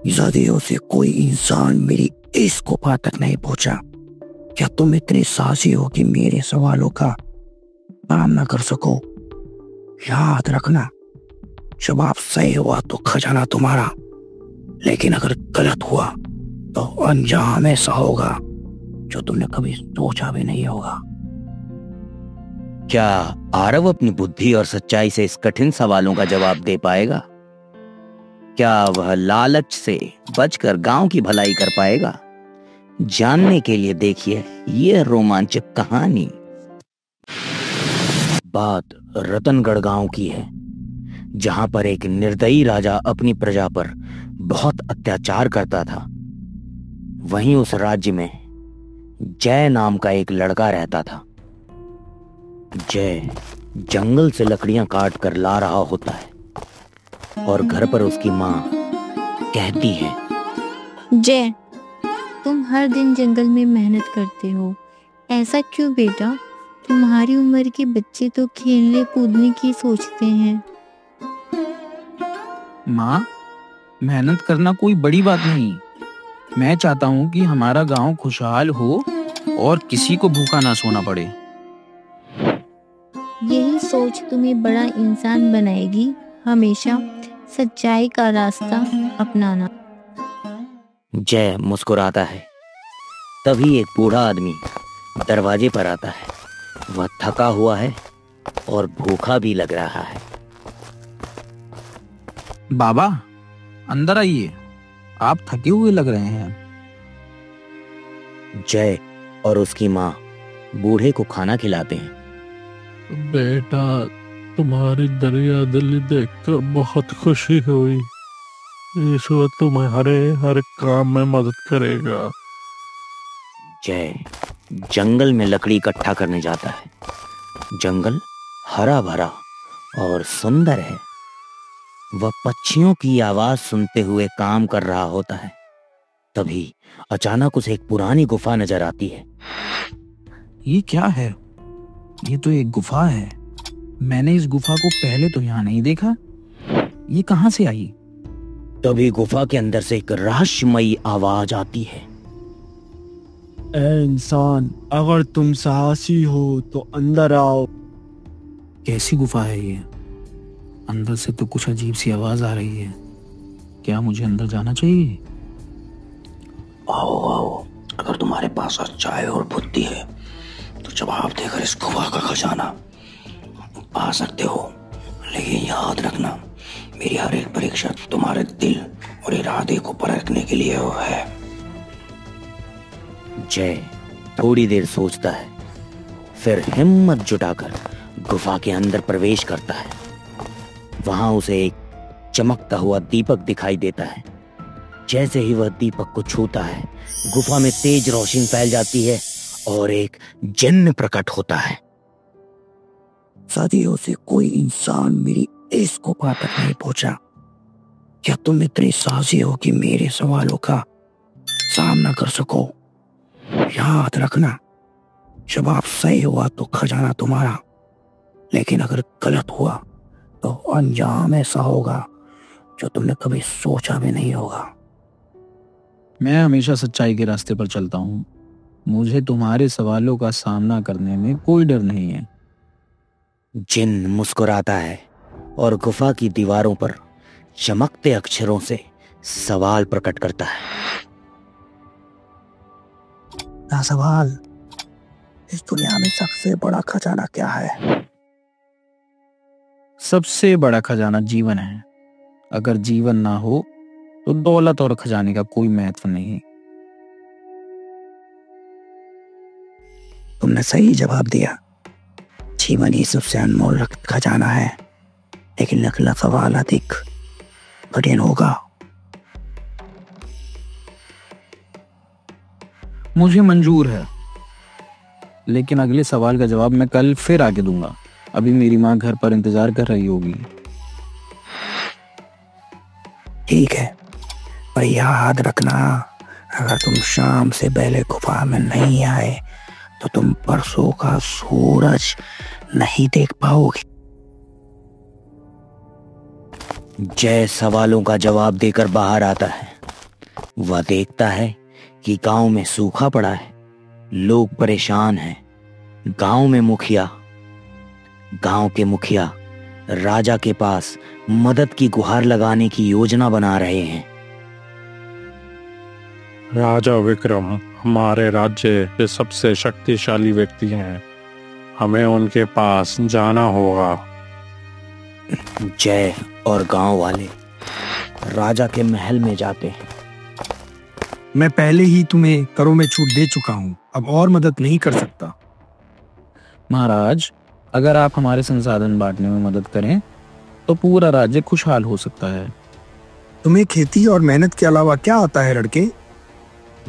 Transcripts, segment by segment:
सदियों से कोई इंसान मेरी इस गुफा तक नहीं पहुंचा। क्या तुम इतने साहसी हो कि मेरे सवालों का सामना कर सको? याद रखना, जवाब सही हुआ तो खजाना तुम्हारा, लेकिन अगर गलत हुआ तो अंजाम ऐसा होगा जो तुमने कभी सोचा भी नहीं होगा। क्या आरव अपनी बुद्धि और सच्चाई से इस कठिन सवालों का जवाब दे पाएगा? क्या वह लालच से बचकर गांव की भलाई कर पाएगा? जानने के लिए देखिए यह रोमांचक कहानी। बात रतनगढ़ गांव की है, जहां पर एक निर्दयी राजा अपनी प्रजा पर बहुत अत्याचार करता था। वहीं उस राज्य में जय नाम का एक लड़का रहता था। जय जंगल से लकड़ियां काट कर ला रहा होता है और घर पर उसकी माँ कहती है, जय, तुम हर दिन जंगल में मेहनत करते हो, ऐसा क्यों बेटा? तुम्हारी उम्र के बच्चे तो खेलने कूदने की सोचते हैं। माँ, मेहनत करना कोई बड़ी बात नहीं। मैं चाहता हूँ कि हमारा गांव खुशहाल हो और किसी को भूखा ना सोना पड़े। यही सोच तुम्हें बड़ा इंसान बनाएगी। हमेशा सच्चाई का रास्ता अपनाना। जय मुस्कुराता है। तभी एक बूढ़ा आदमी दरवाजे पर आता है। वह थका हुआ है और भूखा भी लग रहा है। बाबा, अंदर आइए, आप थके हुए लग रहे हैं। जय और उसकी माँ बूढ़े को खाना खिलाते हैं। बेटा, तुम्हारी दरिया दिली देखकर बहुत खुशी हुई। ईश्वर तुम्हारे हर काम में मदद करेगा। जय जंगल में लकड़ी इकट्ठा करने जाता है। जंगल हरा भरा और सुंदर है। वह पक्षियों की आवाज सुनते हुए काम कर रहा होता है। तभी अचानक उसे एक पुरानी गुफा नजर आती है। ये क्या है? ये तो एक गुफा है। मैंने इस गुफा को पहले तो यहाँ नहीं देखा। ये कहाँ से आई? तभी गुफा के अंदर से एक रहस्यमयी आवाज आती है। ए इंसान, अगर तुम साहसी हो तो अंदर आओ। कैसी गुफा है ये? अंदर से तो कुछ अजीब सी आवाज आ रही है। क्या मुझे अंदर जाना चाहिए? आओ आओ, अगर तुम्हारे पास सच्चाई और बुद्धि है तो जवाब देकर इस गुफा का खजाना पा सकते हो। लेकिन याद रखना, मेरी हर एक परीक्षा तुम्हारे दिल और इरादे को परखने के लिए है। जय थोड़ी देर सोचता है, फिर हिम्मत जुटाकर गुफा के अंदर प्रवेश करता है। वहां उसे एक चमकता हुआ दीपक दिखाई देता है। जैसे ही वह दीपक को छूता है, गुफा में तेज रोशनी फैल जाती है और एक जिन्न प्रकट होता है। सदियों से कोई इंसान मेरी इस गुफा तक नहीं पहुंचा। क्या तुम इतनी साहसी हो कि मेरे सवालों का सामना कर सको? याद रखना, जवाब सही हुआ तो खजाना तुम्हारा, लेकिन अगर गलत हुआ तो अंजाम ऐसा होगा जो तुमने कभी सोचा भी नहीं होगा। मैं हमेशा सच्चाई के रास्ते पर चलता हूँ। मुझे तुम्हारे सवालों का सामना करने में कोई डर नहीं है। जिन्न मुस्कुराता है और गुफा की दीवारों पर चमकते अक्षरों से सवाल प्रकट करता है। ना सवाल, इस दुनिया में सबसे बड़ा खजाना क्या है? सबसे बड़ा खजाना जीवन है। अगर जीवन ना हो तो दौलत और खजाने का कोई महत्व नहीं। तुमने सही जवाब दिया। जीवन ही सबसे अनमोल खजाना है, लेकिन अगला सवाल अधिक कठिन होगा। मुझे मंजूर है, लेकिन अगले सवाल का जवाब मैं कल फिर आके दूंगा। अभी मेरी माँ घर पर इंतजार कर रही होगी। ठीक है, पर याद रखना, अगर तुम शाम से पहले गुफा में नहीं आए तो तुम परसों का सूरज नहीं देख पाओगे। जय सवालों का जवाब देकर बाहर आता है वह देखता है कि गांव में सूखा पड़ा है, लोग परेशान हैं। गांव के मुखिया राजा के पास मदद की गुहार लगाने की योजना बना रहे हैं। राजा विक्रम हमारे राज्य के सबसे शक्तिशाली व्यक्ति हैं, हमें उनके पास जाना होगा। जय और गांव वाले राजा के महल में जाते हैं। मैं पहले ही तुम्हें करों में छूट दे चुका हूँ, अब और मदद नहीं कर सकता। महाराज, अगर आप हमारे संसाधन बांटने में मदद करें तो पूरा राज्य खुशहाल हो सकता है। तुम्हें खेती और मेहनत के अलावा क्या आता है लड़के?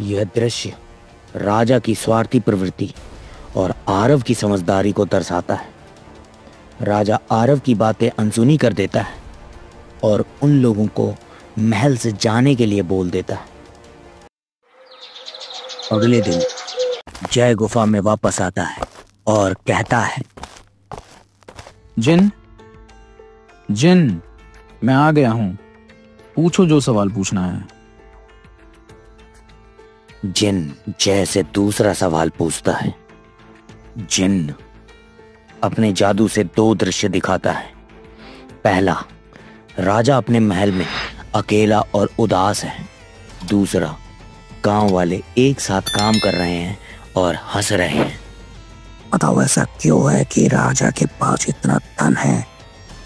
यह दृश्य राजा की स्वार्थी प्रवृत्ति और आरव की समझदारी को दर्शाता है। राजा आरव की बातें अनसुनी कर देता है और उन लोगों को महल से जाने के लिए बोल देता है। अगले दिन जय गुफा में वापस आता है और कहता है, जिन, मैं आ गया हूं, पूछो जो सवाल पूछना है। जिन जय से दूसरा सवाल पूछता है। जिन अपने जादू से 2 दृश्य दिखाता है। पहला, राजा अपने महल में अकेला और उदास है। दूसरा, गांव वाले एक साथ काम कर रहे हैं और हंस रहे हैं। बताओ ऐसा क्यों है कि राजा के पास इतना धन है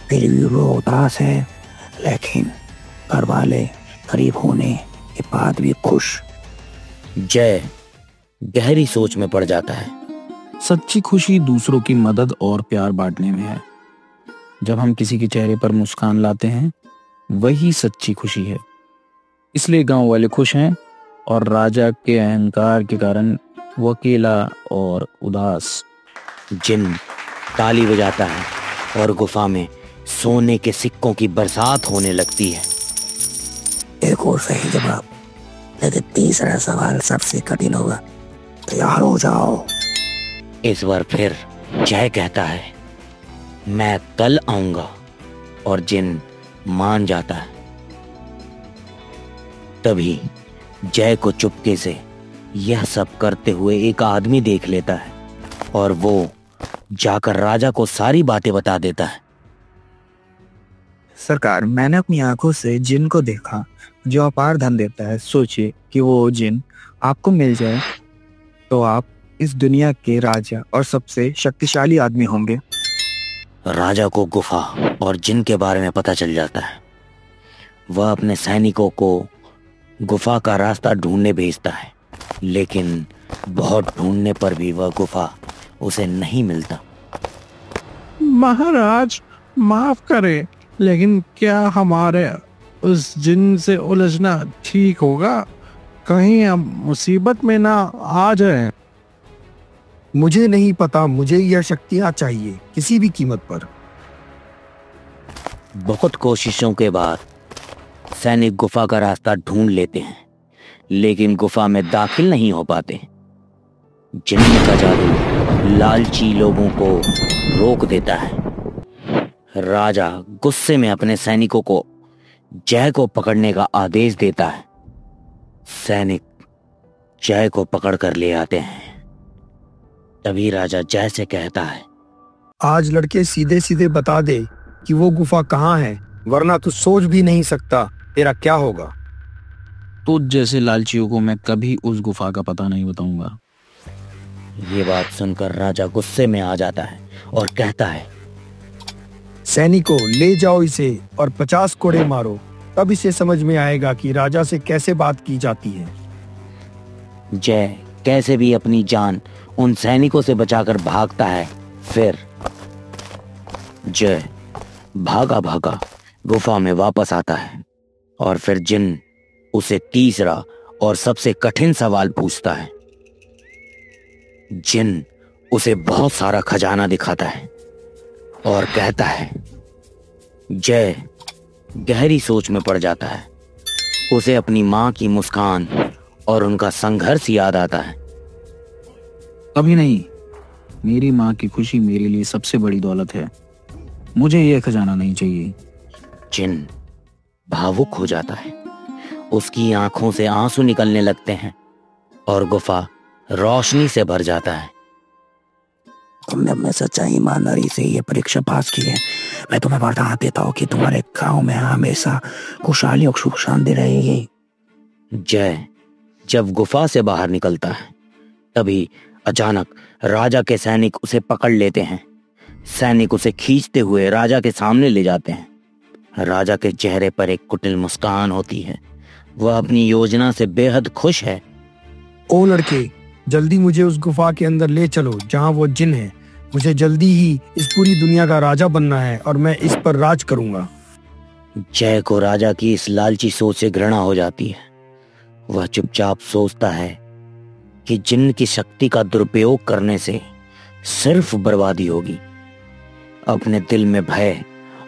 फिर भी वो उदास है, लेकिन घर वाले गरीब होने के बाद भी खुश? जय गहरी सोच में पड़ जाता है। सच्ची खुशी दूसरों की मदद और प्यार बांटने में है। जब हम किसी के चेहरे पर मुस्कान लाते हैं, वही सच्ची खुशी है। इसलिए गांव वाले खुश हैं और राजा के अहंकार के कारण वो अकेला और उदास। जिन ताली बजाता है और गुफा में सोने के सिक्कों की बरसात होने लगती है। एक और सही जवाब, लेकिन तीसरा सवाल सबसे कठिन होगा। तैयार हो जाओ। इस बार फिर जय कहता है, मैं कल आऊंगा, और जिन मान जाता है। तभी जय को चुपके से यह सब करते हुए एक आदमी देख लेता है और वो जाकर राजा को सारी बातें बता देता है। सरकार, मैंने अपनी आंखों से जिन को देखा जो अपार धन देता है। सोचिए कि वो जिन आपको मिल जाए तो आप इस दुनिया के राजा और सबसे शक्तिशाली आदमी होंगे। राजा को गुफा और जिन के बारे में पता चल जाता है। वह अपने सैनिकों को गुफा का रास्ता ढूंढने भेजता है, लेकिन बहुत ढूंढने पर भी वह गुफा उसे नहीं मिलता। महाराज माफ करें, लेकिन क्या हमारे उस जिन से उलझना ठीक होगा? कहीं हम मुसीबत में ना आ जाएं। मुझे नहीं पता, मुझे यह शक्तियां चाहिए किसी भी कीमत पर। बहुत कोशिशों के बाद सैनिक गुफा का रास्ता ढूंढ लेते हैं, लेकिन गुफा में दाखिल नहीं हो पाते। जिन्न का जादू लालची लोगों को रोक देता है। राजा गुस्से में अपने सैनिकों को जय को पकड़ने का आदेश देता है। सैनिक जय को पकड़कर ले आते हैं। तभी राजा जय से कहता है, आज लड़के सीधे सीधे बता दे कि वो गुफा कहाँ है, वरना तू सोच भी नहीं सकता तेरा क्या होगा। तो जैसे लालचियों को मैं कभी उस गुफा का पता नहीं बताऊंगा। ये बात सुनकर राजा गुस्से में आ जाता है और कहता है, सैनिकों ले जाओ इसे और 50 कोड़े मारो, तब इसे समझ में आएगा कि राजा से कैसे बात की जाती है। जय कैसे भी अपनी जान उन सैनिकों से बचाकर भागता है। फिर जय भागा भागा गुफा में वापस आता है और फिर जिन उसे तीसरा और सबसे कठिन सवाल पूछता है। जिन उसे बहुत सारा खजाना दिखाता है और कहता है। जय गहरी सोच में पड़ जाता है। उसे अपनी मां की मुस्कान और उनका संघर्ष याद आता है। कभी नहीं, मेरी माँ की खुशी मेरे लिए सबसे बड़ी दौलत है। मुझे यह खजाना नहीं चाहिए। जिन भावुक हो जाता है उसकी आंखों से आंसू निकलने लगते हैं और गुफा रोशनी से भर जाता है। तुमने अपने सच्चाई ईमानदारी से ये परीक्षा पास की है। मैं तुम्हें वरदान देता हूँ कि तुम्हारे गांव में हमेशा खुशहाली और सुख शांति रहेगी। जय जब गुफा से बाहर निकलता है तभी अचानक राजा के सैनिक उसे पकड़ लेते हैं। सैनिक उसे खींचते हुए राजा के सामने ले जाते हैं। राजा के चेहरे पर एक कुटिल मुस्कान होती है। वह अपनी योजना से बेहद खुश है। ओ लड़के, जल्दी मुझे उस गुफा के अंदर ले चलो जहाँ वो जिन है। मुझे जल्दी ही इस पूरी दुनिया का राजा बनना है और मैं इस पर राज करूंगा। जय को राजा की इस लालची सोच से घृणा हो जाती है। वह चुपचाप सोचता है कि जिन्न की शक्ति का दुरुपयोग करने से सिर्फ बर्बादी होगी। अपने दिल में भय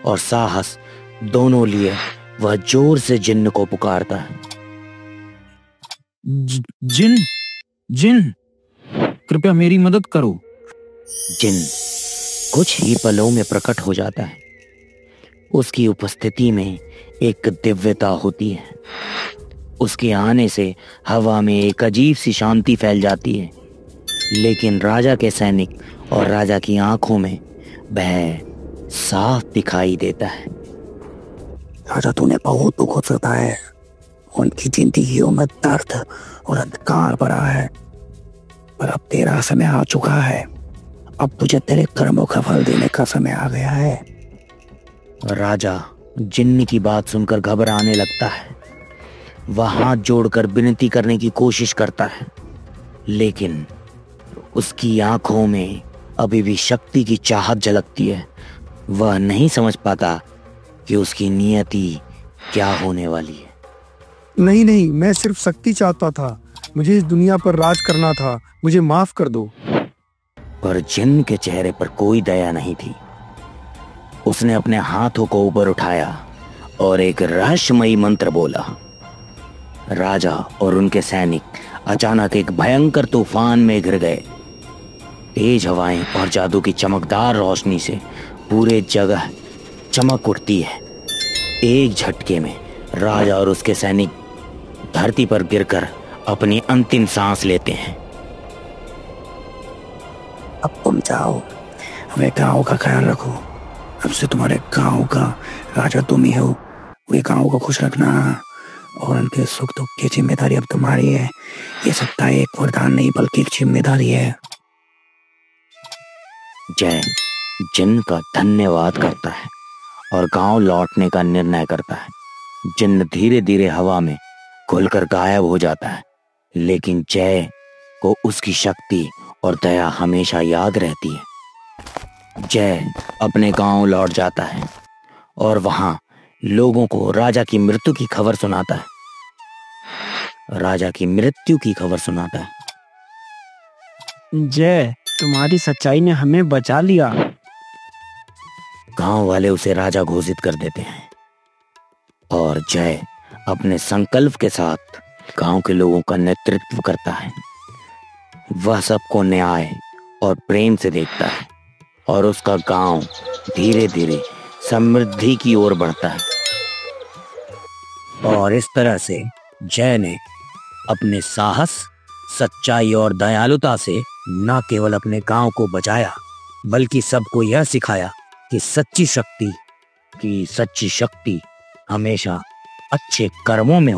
और साहस दोनों लिए वह जोर से जिन्न को पुकारता है। जिन जिन कृपया मेरी मदद करो। जिन्न कुछ ही पलों में प्रकट हो जाता है। उसकी उपस्थिति में एक दिव्यता होती है। उसके आने से हवा में एक अजीब सी शांति फैल जाती है। लेकिन राजा के सैनिक और राजा की आंखों में भय साफ दिखाई देता है। राजा, तूने बहुत दुख सता है। उनकी जिंदगियों में दर्द और अंधकार भरा है, पर अब तेरा समय आ चुका है। अब तुझे तेरे कर्मों का फल देने का समय आ गया है। राजा जिन्न की बात सुनकर घबराने लगता है। वह हाथ जोड़कर विनती करने की कोशिश करता है, लेकिन उसकी आंखों में अभी भी शक्ति की चाहत झलकती है। वह नहीं समझ पाता कि उसकी नियति क्या होने वाली है। नहीं नहीं, मैं सिर्फ शक्ति चाहता था। मुझे इस दुनिया पर राज करना था। मुझे माफ कर दो। पर जिन्न के चेहरे पर कोई दया नहीं थी। उसने अपने हाथों को ऊपर उठाया और एक रहस्यमयी मंत्र बोला। राजा और उनके सैनिक अचानक एक भयंकर तूफान में घिर गए। तेज हवाएं और जादू की चमकदार रोशनी से पूरे जगह चमक उठती है। एक झटके में राजा और उसके सैनिक धरती पर गिरकर अपनी अंतिम सांस लेते हैं। अब तुम जाओ, हमें गांव का ख्याल रखो। अब से तुम्हारे गांव का राजा तुम ही हो। वे गांव को खुश रखना और उनके सुख दुख की जिम्मेदारी अब तुम्हारी है। ये सत्ता एक वरदान नहीं बल्कि एक जिम्मेदारी है। जय जिन्न का धन्यवाद करता है और गांव लौटने का निर्णय करता है। जिन्न धीरे धीरे हवा में घुलकर गायब हो जाता है, लेकिन जय को उसकी शक्ति और दया हमेशा याद रहती है। जय अपने गांव लौट जाता है और वहां लोगों को राजा की मृत्यु की खबर सुनाता है। राजा की मृत्यु की खबर सुनाता है। जय, तुम्हारी सच्चाई ने हमें बचा लिया। गांव वाले उसे राजा घोषित कर देते हैं और जय अपने संकल्प के साथ गांव के लोगों का नेतृत्व करता है। वह सबको न्याय और प्रेम से देखता है और उसका गांव धीरे धीरे समृद्धि की ओर बढ़ता है। और इस तरह से जय ने अपने साहस, सच्चाई और दयालुता से न केवल अपने गांव को बचाया, बल्कि सबको यह सिखाया कि सच्ची शक्ति हमेशा अच्छे कर्मों में